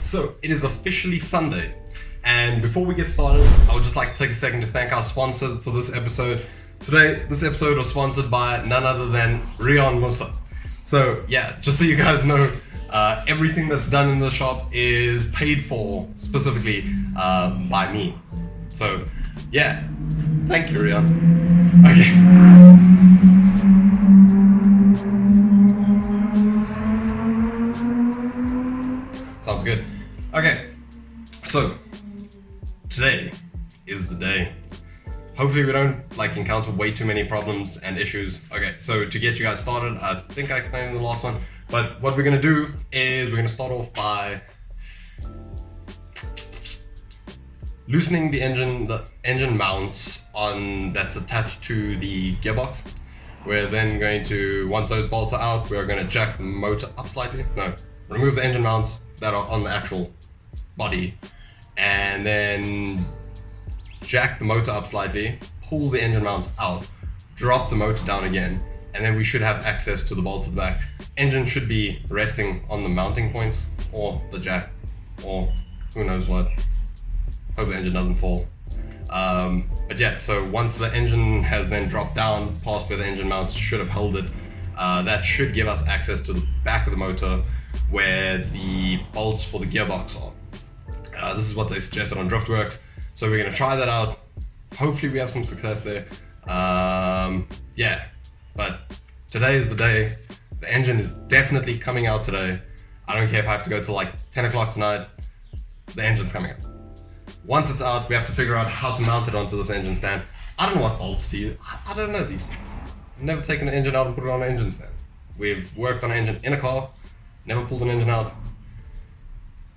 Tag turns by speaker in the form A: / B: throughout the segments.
A: So it is officially Sunday, and before we get started, I would just like to take a second to thank our sponsor for this episode. Today, this episode was sponsored by none other than Rion Musa. So yeah, just so you guys know, everything that's done in the shop is paid for specifically by me. So yeah, thank you, Rion. Okay. Sounds good. Okay, so today is the day. Hopefully we don't encounter way too many problems and issues. Okay, so to get you guys started, I think I explained in the last one, but what we're gonna do is we're gonna start off by loosening the engine mounts that's attached to the gearbox. We're then going to, once those bolts are out, we're gonna jack the motor up slightly. No, remove the engine mounts that are on the actual body, and then jack the motor up slightly, pull the engine mounts out, drop the motor down again, and then we should have access to the bolt at the back. Engine should be resting on the mounting points or the jack or who knows what. Hope the engine doesn't fall. But yeah, so once the engine has then dropped down past where the engine mounts should have held it, that should give us access to the back of the motor where the bolts for the gearbox are. This is what they suggested on DriftWorks, so we're going to try that out. Hopefully we have some success there. Yeah, but today is the day. The engine is definitely coming out today. I don't care if I have to go till 10 o'clock tonight. The engine's coming out. Once it's out, we have to figure out how to mount it onto this engine stand. I don't know what bolts to use. I don't know these things. I've never taken an engine out and put it on an engine stand. We've worked on an engine in a car, never pulled an engine out.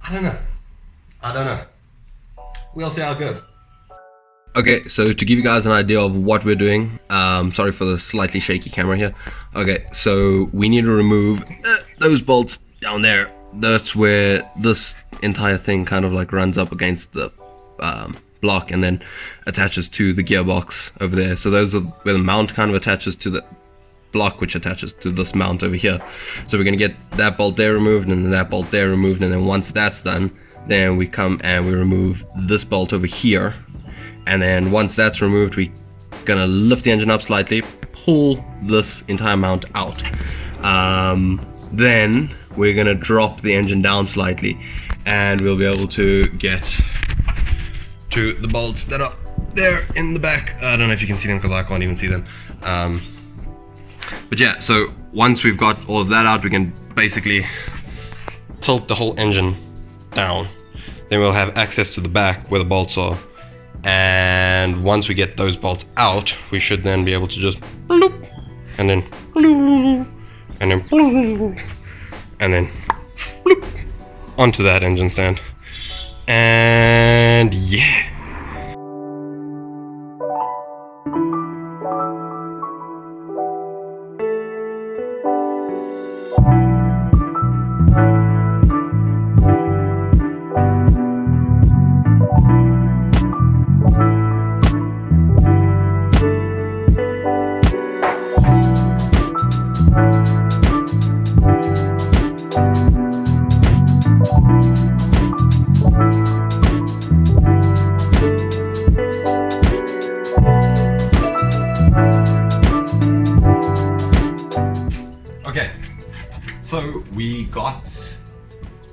A: I don't know. We'll see how it goes. Okay, so to give you guys an idea of what we're doing, sorry for the slightly shaky camera here. Okay, so we need to remove those bolts down there. That's where this entire thing kind of runs up against the block and then attaches to the gearbox over there. So those are where the mount kind of attaches to the block, which attaches to this mount over here. So we're going to get that bolt there removed and that bolt there removed, and then once that's done, then we come and we remove this bolt over here, and then once that's removed, we're going to lift the engine up slightly, pull this entire mount out. Then we're going to drop the engine down slightly, and we'll be able to get to the bolts that are there in the back. I don't know if you can see them because I can't even see them. But yeah, so once we've got all of that out, we can basically tilt the whole engine down. Then we'll have access to the back where the bolts are. And once we get those bolts out, we should then be able to just bloop, and then bloop, and then bloop, and then bloop, onto that engine stand. And yeah. Okay, so we got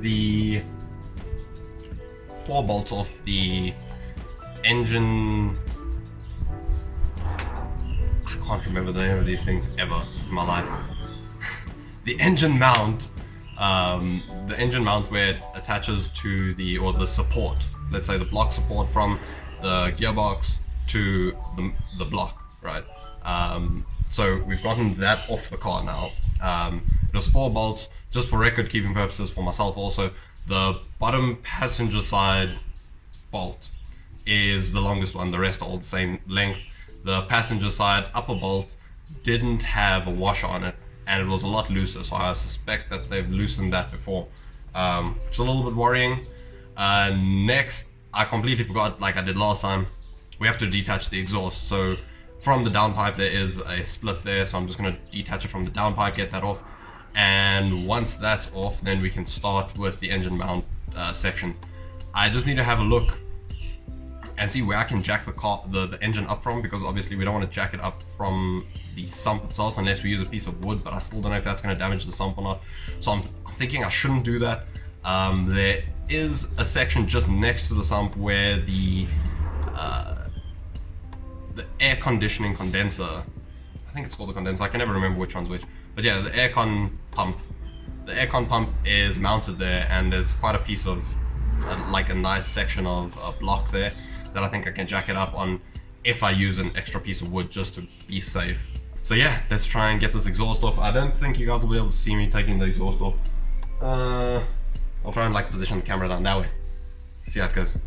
A: the 4 bolts off the engine. I can't remember the name of these things ever in my life. The engine mount, where it attaches to the support. Let's say the block support from the gearbox to the block, right? So we've gotten that off the car now. It was 4 bolts, just for record keeping purposes for myself also. The bottom passenger side bolt is the longest one, the rest are all the same length. The passenger side upper bolt didn't have a washer on it, and it was a lot looser, so I suspect that they've loosened that before, which is a little bit worrying. Next, I completely forgot, like I did last time, we have to detach the exhaust. So from the downpipe there is a split there, so I'm just going to detach it from the downpipe, get that off, and once that's off, then we can start with the engine mount section. I just need to have a look and see where I can jack the engine up from, because obviously we don't want to jack it up from the sump itself unless we use a piece of wood, but I still don't know if that's going to damage the sump or not. So I'm thinking I shouldn't do that. There is a section just next to the sump where the air conditioning condenser, I think it's called the condenser, I can never remember which one's which, but yeah, the aircon pump is mounted there, and there's quite a piece of like a nice section of block there that I think I can jack it up on if I use an extra piece of wood just to be safe. So yeah, let's try and get this exhaust off. I don't think you guys will be able to see me taking the exhaust off. I'll try and like position the camera down that way. See how it goes.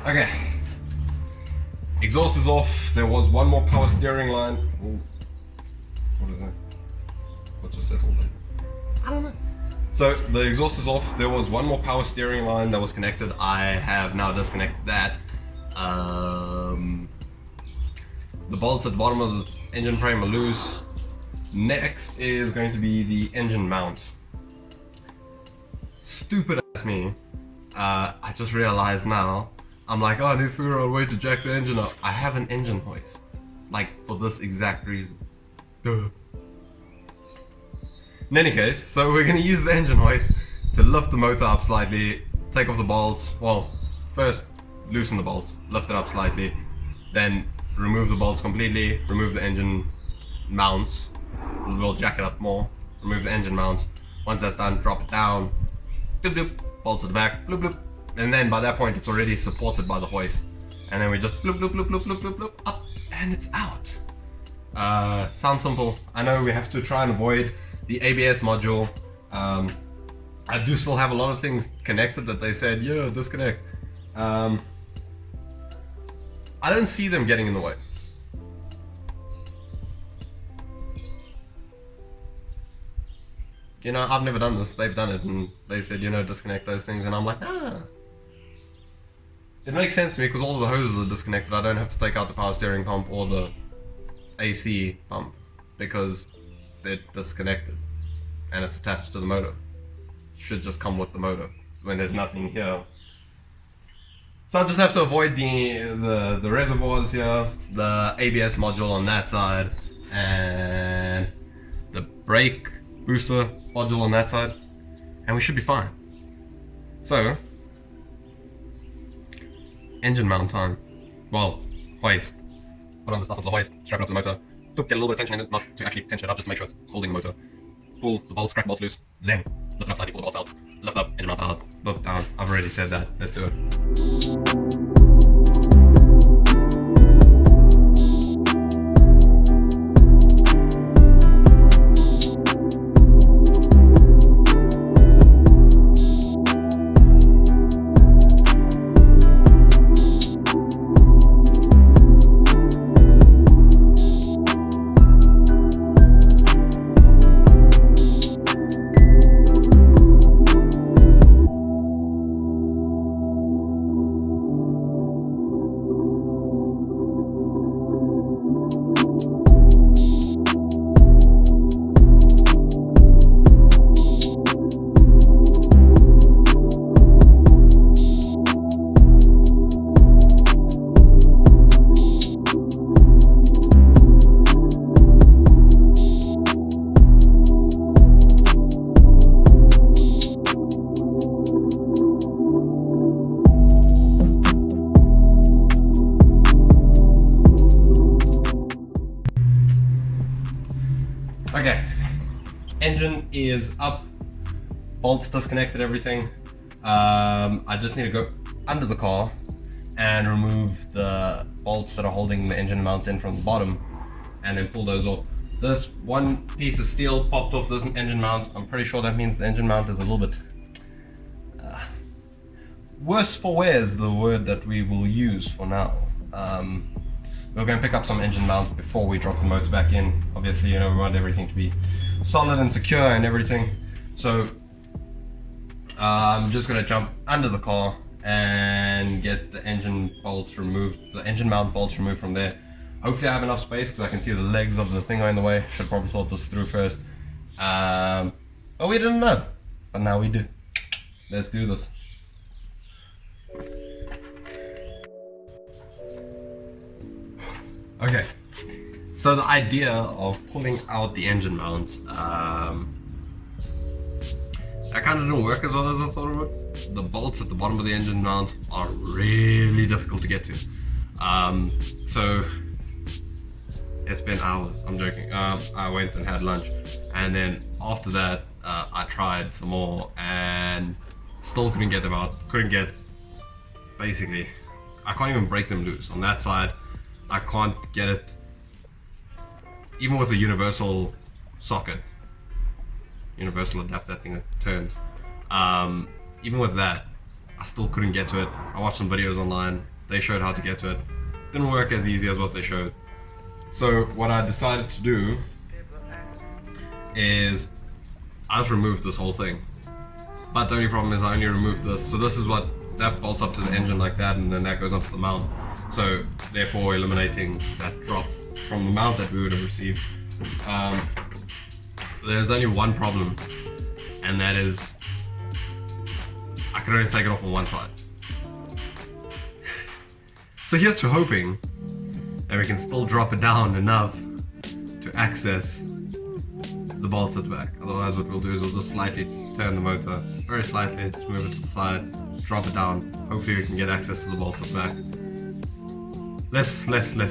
A: Okay, exhaust is off. There was one more power steering line. Ooh. What is that? What just settled there? I don't know. So the exhaust is off. There was one more power steering line that was connected. I have now disconnected that. The bolts at the bottom of the engine frame are loose. Next is going to be the engine mount. Stupid as me. I just realized now. I'm like, oh, I need to figure out a way to jack the engine up. I have an engine hoist. Like, for this exact reason. Duh. In any case, so we're gonna use the engine hoist to lift the motor up slightly, take off the bolts. Well, first loosen the bolts, lift it up slightly, then remove the bolts completely, remove the engine mounts. We'll jack it up more, remove the engine mounts. Once that's done, drop it down, bloop bloop, bolts at the back, bloop bloop. And then by that point it's already supported by the hoist. And then we just bloop bloop bloop bloop bloop bloop bloop up, and it's out. Sounds simple. I know we have to try and avoid the ABS module. I do still have a lot of things connected that they said, yeah, disconnect. I don't see them getting in the way. You know, I've never done this, they've done it, and they said, you know, disconnect those things, and I'm like, ah. It makes sense to me because all of the hoses are disconnected. I don't have to take out the power steering pump or the AC pump because they're disconnected and it's attached to the motor. It should just come with the motor when there's nothing here. So I just have to avoid the reservoirs here, the ABS module on that side, and the brake booster module on that side, and we should be fine. So, engine mount time. Well, hoist. Put on the stuff onto the hoist, strap it up to the motor, get a little bit of tension in it, not to actually tension it up, just to make sure it's holding the motor. Pull the bolts, crack the bolts loose, then lift it up slightly, pull the bolts out, lift up, engine mount out, look down. I've already said that, let's do it. Okay, engine is up, bolts disconnected, everything. I just need to go under the car and remove the bolts that are holding the engine mounts in from the bottom and then pull those off. This one piece of steel popped off this engine mount. I'm pretty sure that means the engine mount is a little bit worse for wear is the word that we will use for now. We're going to pick up some engine mounts before we drop the motor back in. Obviously, you know, we want everything to be solid and secure and everything. So I'm just going to jump under the car and get the engine bolts removed, the engine mount bolts removed from there. Hopefully I have enough space because I can see the legs of the thing are in the way. Should probably thought this through first. But we didn't know. But now we do. Let's do this. Okay. So the idea of pulling out the engine mounts, that kind of didn't work as well as I thought it would. The bolts at the bottom of the engine mount are really difficult to get to. So it's been hours, I'm joking. I went and had lunch, and then after that I tried some more and still couldn't get them out. Basically, I can't even break them loose. On that side, I can't get it, even with a universal socket, universal adapter, I think it turns. Even with that, I still couldn't get to it. I watched some videos online, they showed how to get to it. Didn't work as easy as what they showed. So what I decided to do is I just removed this whole thing. But the only problem is I only removed this. So this is what, that bolts up to the engine like that, and then that goes onto the mount. So therefore eliminating that drop from the mount that we would have received. There's only one problem, and that is I can only take it off on one side. So here's to hoping that we can still drop it down enough to access the bolts at the back. Otherwise what we'll do is we'll just slightly turn the motor, very slightly, just move it to the side, drop it down. Hopefully we can get access to the bolts at the back. Let's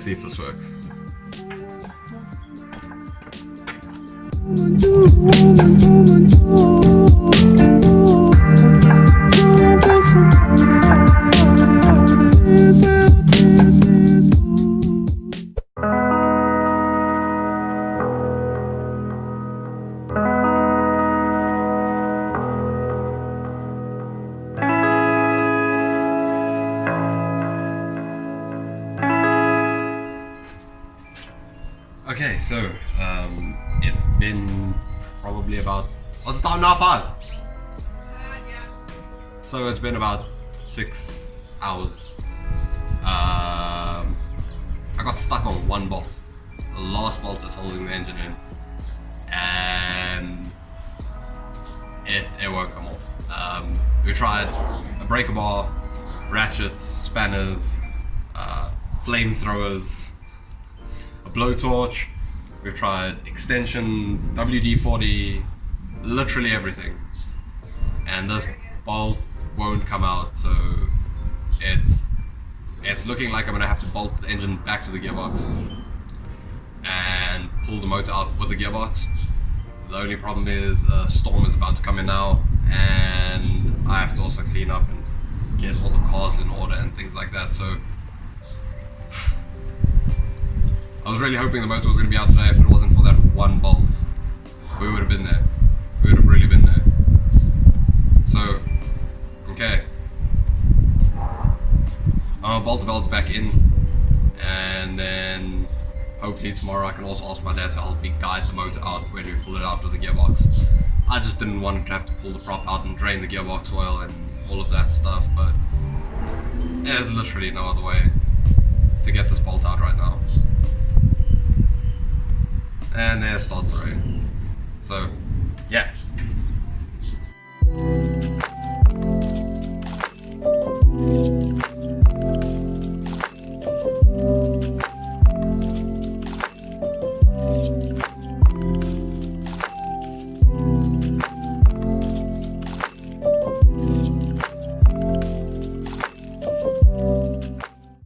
A: see if this works. Okay, so it's been probably about, what's the time now, 5? Yeah. So it's been about 6 hours. I got stuck on one bolt, the last bolt that's holding the engine in, and it won't come off. We tried a breaker bar, ratchets, spanners, flamethrowers, a blowtorch, we've tried extensions, WD-40, literally everything, and this bolt won't come out. So it's looking like I'm gonna have to bolt the engine back to the gearbox and pull the motor out with the gearbox. The only problem is a storm is about to come in now, and I have to also clean up and get all the cars in order and things like that. So I was really hoping the motor was going to be out today. If it wasn't for that one bolt, we would have been there. We would have really been there. So, okay. I'm going to bolt the belts back in, and then hopefully tomorrow I can also ask my dad to help me guide the motor out when we pull it out of the gearbox. I just didn't want to have to pull the prop out and drain the gearbox oil and all of that stuff, but there's literally no other way to get this bolt out right now. And there starts the rain. So, yeah.